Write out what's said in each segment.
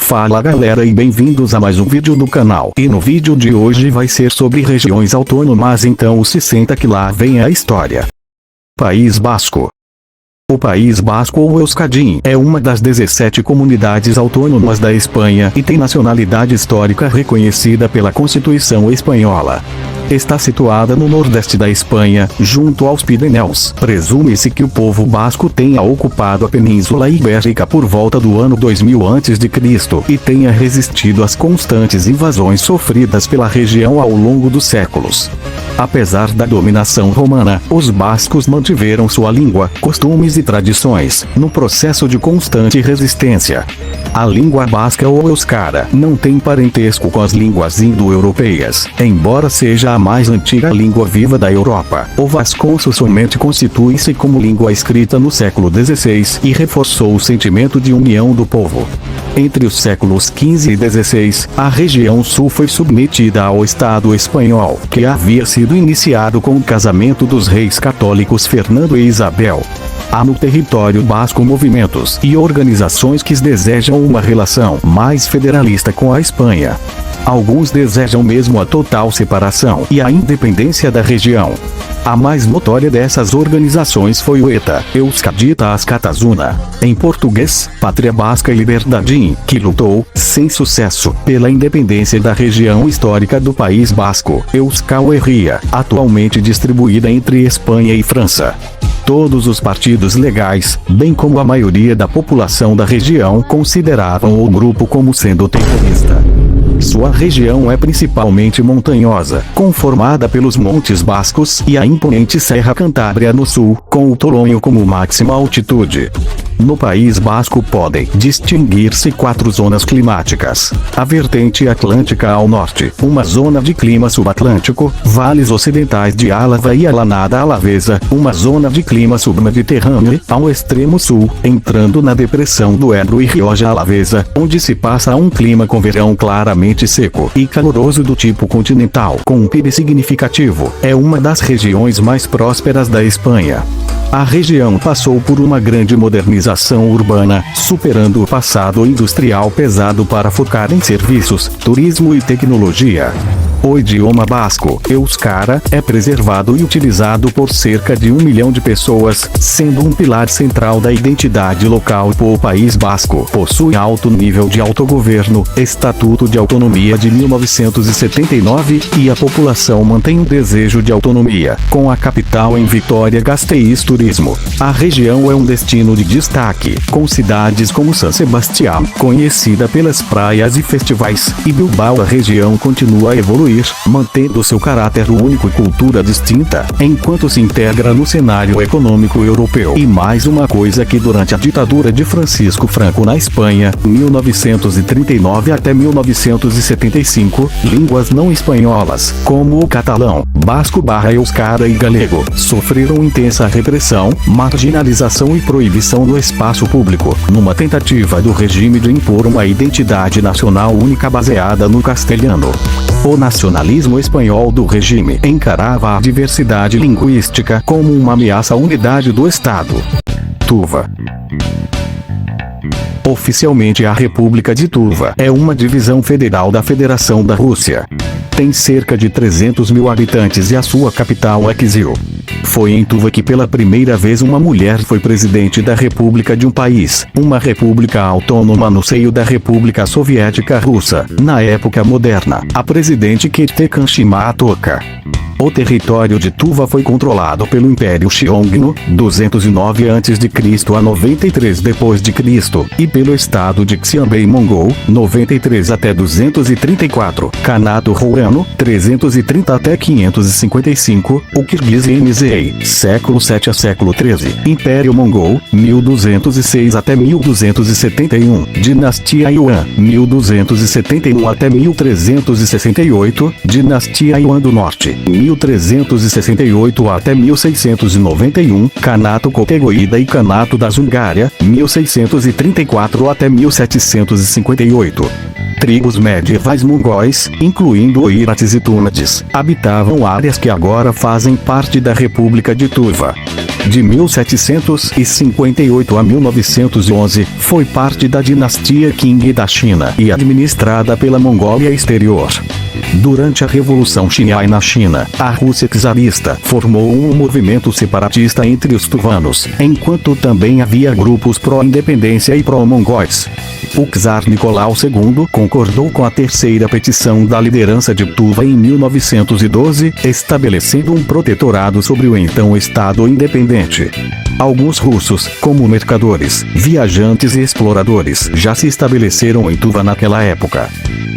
Fala galera e bem-vindos a mais um vídeo do canal. E no vídeo de hoje vai ser sobre regiões autônomas, então se senta que lá vem a história. País Basco. O País Basco ou Euskadi é uma das 17 comunidades autônomas da Espanha e tem nacionalidade histórica reconhecida pela Constituição Espanhola. Está situada no nordeste da Espanha, junto aos Pirineus. Presume-se que o povo basco tenha ocupado a Península Ibérica por volta do ano 2000 a.C. e tenha resistido às constantes invasões sofridas pela região ao longo dos séculos. Apesar da dominação romana, os bascos mantiveram sua língua, costumes e tradições, no processo de constante resistência. A língua basca ou euskara não tem parentesco com as línguas indo-europeias, embora seja a mais antiga língua viva da Europa. O vasconço somente constitui-se como língua escrita no século XVI e reforçou o sentimento de união do povo. Entre os séculos XV e XVI, a região sul foi submetida ao Estado espanhol, que havia sido iniciado com o casamento dos reis católicos Fernando e Isabel. Há no território basco movimentos e organizações que desejam uma relação mais federalista com a Espanha. Alguns desejam mesmo a total separação e a independência da região. A mais notória dessas organizações foi o ETA, Euskadita Askatasuna, em português, Pátria Basca e Liberdade, que lutou, sem sucesso, pela independência da região histórica do País Basco, Euskal Herria, atualmente distribuída entre Espanha e França. Todos os partidos legais, bem como a maioria da população da região, consideravam o grupo como sendo terrorista. Sua região é principalmente montanhosa, conformada pelos Montes Bascos e a imponente Serra Cantábria no sul, com o Toronho como máxima altitude. No País Basco podem distinguir-se 4 zonas climáticas: a vertente atlântica ao norte, uma zona de clima subatlântico, vales ocidentais de Álava e a Lanada Alavesa, uma zona de clima submediterrâneo, ao extremo sul, entrando na depressão do Ebro e Rioja Alavesa, onde se passa um clima com verão claramente seco e caloroso do tipo continental, com um PIB significativo. É uma das regiões mais prósperas da Espanha. A região passou por uma grande modernização urbana, superando o passado industrial pesado para focar em serviços, turismo e tecnologia. O idioma basco, euskara, é preservado e utilizado por cerca de 1 milhão de pessoas, sendo um pilar central da identidade local. O País Basco possui alto nível de autogoverno, Estatuto de Autonomia de 1979, e a população mantém um desejo de autonomia, com a capital em Vitoria-Gasteiz. Turismo. A região é um destino de destaque, com cidades como San Sebastián, conhecida pelas praias e festivais, e Bilbao. A região continua a evoluir, mantendo seu caráter único e cultura distinta, enquanto se integra no cenário econômico europeu. E mais uma coisa que durante a ditadura de Francisco Franco na Espanha, 1939 até 1975, línguas não espanholas, como o catalão, basco, euskara e galego, sofreram intensa repressão, marginalização e proibição no espaço público, numa tentativa do regime de impor uma identidade nacional única baseada no castelhano. O nacionalismo espanhol do regime encarava a diversidade linguística como uma ameaça à unidade do Estado. Tuva. Oficialmente, a República de Tuva é uma divisão federal da Federação da Rússia. Tem cerca de 300 mil habitantes e a sua capital é Kyzyl. Foi em Tuva que pela primeira vez uma mulher foi presidente da República de um país, uma república autônoma no seio da República Soviética Russa, na época moderna, a presidente Ketekanshima Toka. O território de Tuva foi controlado pelo Império Xiongnu, 209 a.C. a 93 d.C., e pelo Estado de Xianbei Mongol, 93 até 234, Kanato Rouano, 330 até 555, o Kirguiz Mzei, século 7 a século 13, Império Mongol, 1206 até 1271, Dinastia Yuan, 1271 até 1368, Dinastia Yuan do Norte, 1368 até 1691, Kanato Kotegoida e Kanato da Zungária, 1634 até 1758. Tribos medievais mongóis, incluindo oirates e túnades, habitavam áreas que agora fazem parte da República de Tuva. De 1758 a 1911, foi parte da dinastia Qing da China e administrada pela Mongólia Exterior. Durante a Revolução Xinhai na China, a Rússia czarista formou um movimento separatista entre os tuvanos, enquanto também havia grupos pró-independência e pró-mongóis. O czar Nicolau II concordou com a terceira petição da liderança de Tuva em 1912, estabelecendo um protetorado sobre o então Estado independente. Alguns russos, como mercadores, viajantes e exploradores, já se estabeleceram em Tuva naquela época.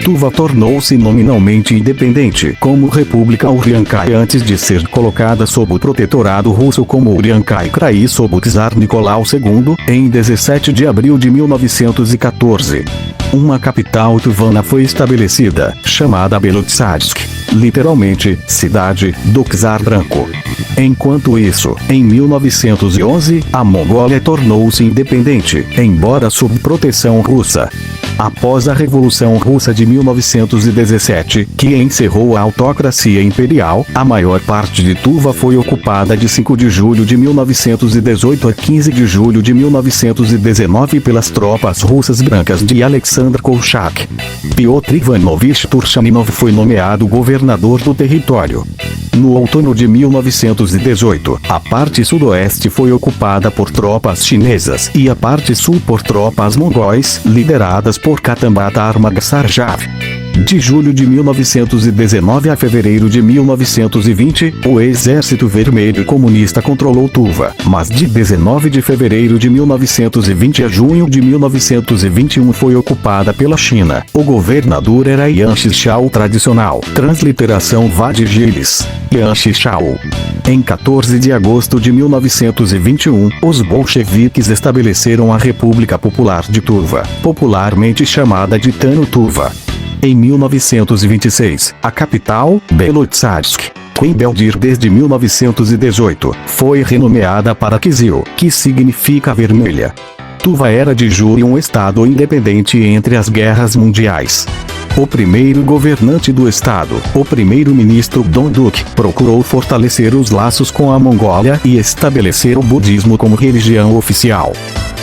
Tuva tornou-se nominalmente independente como República Uriankai antes de ser colocada sob o protetorado russo como Uriankai Krai sob o czar Nicolau II, em 17 de abril de 1914. Uma capital tuvana foi estabelecida, chamada Belotsarsk, literalmente, cidade do czar branco. Enquanto isso, em 1911, a Mongólia tornou-se independente, embora sob proteção russa. Após a Revolução Russa de 1917, que encerrou a autocracia imperial, a maior parte de Tuva foi ocupada de 5 de julho de 1918 a 15 de julho de 1919 pelas tropas russas brancas de Alexander Kolchak. Piotr Ivanovich Turchaninov foi nomeado governador do território. No outono de 1918, a parte sudoeste foi ocupada por tropas chinesas e a parte sul por tropas mongóis, lideradas por Katambata Armagasarjav. De julho de 1919 a fevereiro de 1920, o Exército Vermelho Comunista controlou Tuva, mas de 19 de fevereiro de 1920 a junho de 1921 foi ocupada pela China. O governador era Yan Shishao tradicional, transliteração Vadigilis. Yan Shishao. Em 14 de agosto de 1921, os bolcheviques estabeleceram a República Popular de Tuva, popularmente chamada de Tano-Tuva. Em 1926, a capital, Belotsarsk, Beldir desde 1918, foi renomeada para Kizil, que significa vermelha. Tuva era de jure um estado independente entre as guerras mundiais. O primeiro governante do estado, o primeiro-ministro Don Duque, procurou fortalecer os laços com a Mongólia e estabelecer o budismo como religião oficial.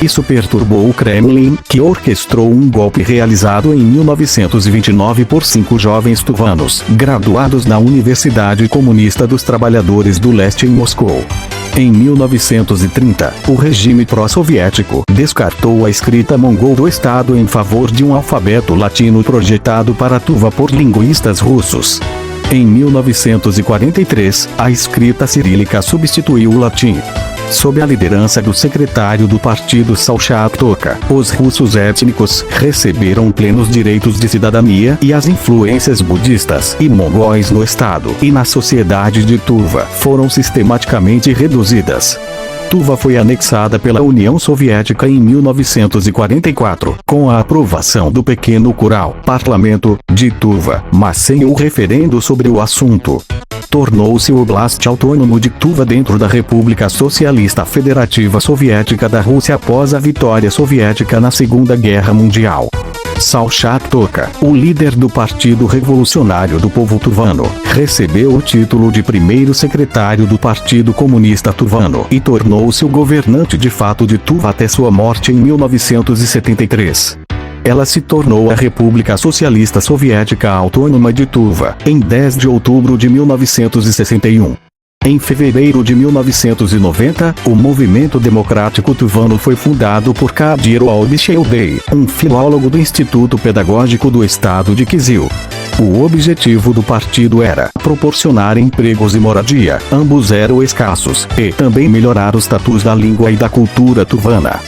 Isso perturbou o Kremlin, que orquestrou um golpe realizado em 1929 por 5 jovens tuvanos, graduados na Universidade Comunista dos Trabalhadores do Leste em Moscou. Em 1930, o regime pró-soviético descartou a escrita mongol do Estado em favor de um alfabeto latino projetado para Tuva por linguistas russos. Em 1943, a escrita cirílica substituiu o latim. Sob a liderança do secretário do partido Salchak Toka, os russos étnicos receberam plenos direitos de cidadania e as influências budistas e mongóis no Estado e na sociedade de Tuva foram sistematicamente reduzidas. Tuva foi anexada pela União Soviética em 1944, com a aprovação do Pequeno Kural, Parlamento, de Tuva, mas sem o referendo sobre o assunto. Tornou-se o Oblast Autônomo de Tuva dentro da República Socialista Federativa Soviética da Rússia após a vitória soviética na Segunda Guerra Mundial. Salchak Toka, o líder do Partido Revolucionário do Povo Tuvano, recebeu o título de primeiro secretário do Partido Comunista Tuvano e tornou-se o governante de fato de Tuva até sua morte em 1973. Ela se tornou a República Socialista Soviética Autônoma de Tuva, em 10 de outubro de 1961. Em fevereiro de 1990, o Movimento Democrático Tuvano foi fundado por Kadir Olbisheldei, um filólogo do Instituto Pedagógico do Estado de Kizil. O objetivo do partido era proporcionar empregos e moradia, ambos eram escassos, e também melhorar o status da língua e da cultura tuvana.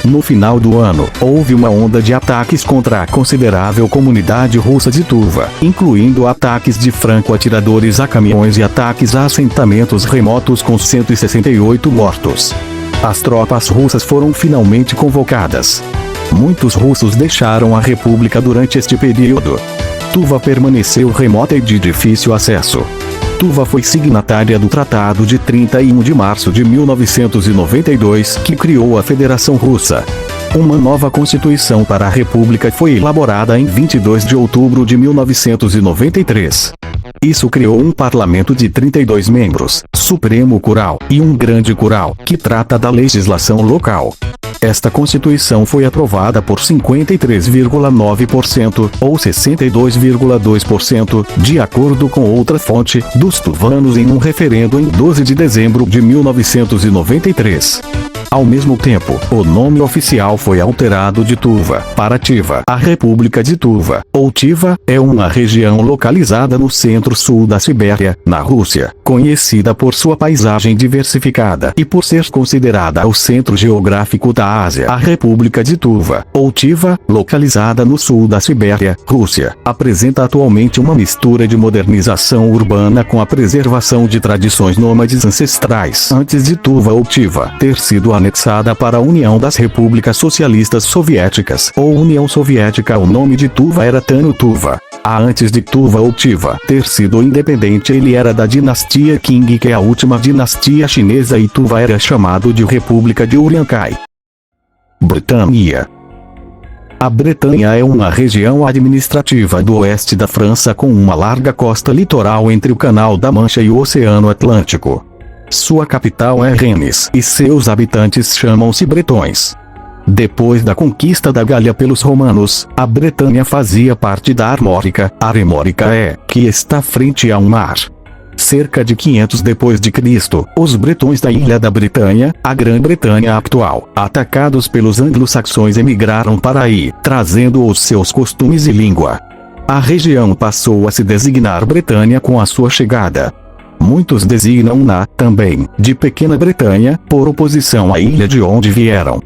No final do ano, houve uma onda de ataques contra a considerável comunidade russa de Tuva, incluindo ataques de franco-atiradores a caminhões e ataques a assentamentos remotos com 168 mortos. As tropas russas foram finalmente convocadas. Muitos russos deixaram a república durante este período. Tuva permaneceu remota e de difícil acesso. Tuva foi signatária do Tratado de 31 de março de 1992, que criou a Federação Russa. Uma nova constituição para a República foi elaborada em 22 de outubro de 1993. Isso criou um parlamento de 32 membros, Supremo Cural, e um Grande Cural, que trata da legislação local. Esta Constituição foi aprovada por 53,9% ou 62,2%, de acordo com outra fonte, dos tuvanos em um referendo em 12 de dezembro de 1993. Ao mesmo tempo, o nome oficial foi alterado de Tuva para Tiva. A República de Tuva, ou Tiva, é uma região localizada no centro-sul da Sibéria, na Rússia, conhecida por sua paisagem diversificada e por ser considerada o centro geográfico da Ásia. A República de Tuva, ou Tiva, localizada no sul da Sibéria, Rússia, apresenta atualmente uma mistura de modernização urbana com a preservação de tradições nômades ancestrais. Antes de Tuva ou Tiva ter sido anexada para a União das Repúblicas Socialistas Soviéticas, ou União Soviética, o nome de Tuva era Tano Tuva. Antes de Tuva ou Tiva ter sido independente, ele era da dinastia Qing, que é a última dinastia chinesa, e Tuva era chamado de República de Uriankai. Bretanha. A Bretanha é uma região administrativa do oeste da França com uma larga costa litoral entre o Canal da Mancha e o Oceano Atlântico. Sua capital é Rennes e seus habitantes chamam-se bretões. Depois da conquista da Gália pelos romanos, a Bretanha fazia parte da Armórica, que está frente ao mar. Cerca de 500 depois de Cristo, os bretões da Ilha da Bretanha, a Grã-Bretanha atual, atacados pelos anglo-saxões, emigraram para aí, trazendo os seus costumes e língua. A região passou a se designar Bretanha com a sua chegada. Muitos designam-na, também, de Pequena Bretanha, por oposição à ilha de onde vieram.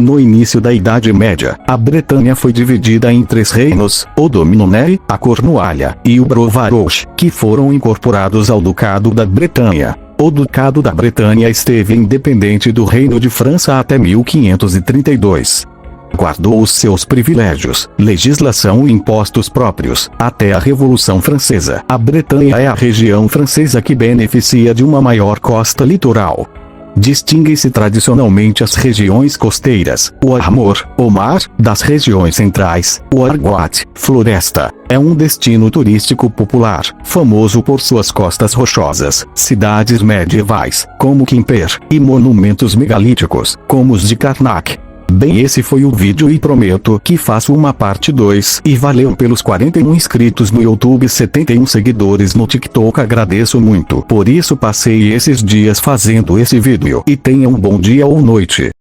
No início da Idade Média, a Bretanha foi dividida em 3 reinos, o Domnonere, a Cornualha, e o Brouvarouche, que foram incorporados ao Ducado da Bretanha. O Ducado da Bretanha esteve independente do Reino de França até 1532. Guardou os seus privilégios, legislação e impostos próprios, até a Revolução Francesa. A Bretanha é a região francesa que beneficia de uma maior costa litoral. Distinguem-se tradicionalmente as regiões costeiras, o Armor, o mar, das regiões centrais, o Argoat, floresta. É um destino turístico popular, famoso por suas costas rochosas, cidades medievais, como Quimper, e monumentos megalíticos, como os de Karnak. Bem, esse foi o vídeo e prometo que faço uma parte 2. E valeu pelos 41 inscritos no YouTube e 71 seguidores no TikTok. Agradeço muito. Por isso passei esses dias fazendo esse vídeo. E tenha um bom dia ou noite.